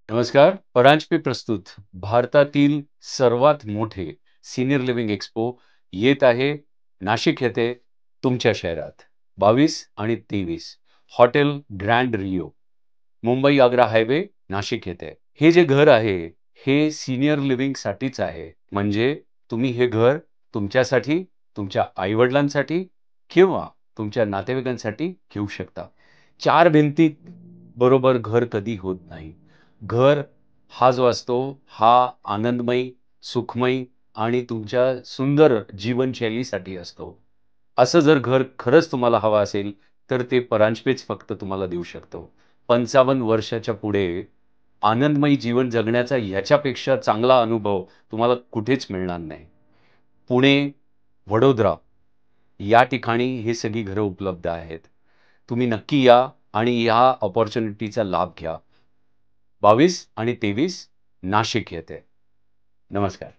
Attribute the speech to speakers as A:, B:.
A: नमस्कार. परांजपे प्रस्तुत भारतातील सर्वात मोठे सीनियर लिव्हिंग एक्सपो येत आहे नाशिक येथे तुमच्या शहरात 22 आणि 23 hotel grand Rio Mumbai Agra highway Nashik येथे. हे जे घर आहे हे सीनियर लिव्हिंगसाठीच आहे. म्हणजे तुम्ही हे घर तुमच्यासाठी, तुमच्या आई-वडिलांसाठी किंवा तुमच्या नातेवाईकांसाठी घेऊ शकता. 4 भिंतीत बरोबर घर कधी होत नाही. घर हा जो असतो, हा आनंदमयी, सुखमयी आणि तुमच्या सुंदर जीवनशैलीसाठी असतो. असं जर घर खरंच तुम्हाला हवं असेल, तर ते परांजपेच फक्त तुम्हाला देऊ शकतो. 55 वर्षाच्या पुढे आनंदमयी जीवन जगण्याचा ह्याच्यापेक्षा चांगला अनुभव तुम्हाला कुठेच मिळणार नाही. पुणे, वडोदरा या ठिकाणी ही सगळी घरं उपलब्ध आहेत. तुम्ही नक्की या आणि या अपॉर्च्युनिटीचा लाभ घ्या. 22 आणि 23 नाशिक येथे. नमस्कार.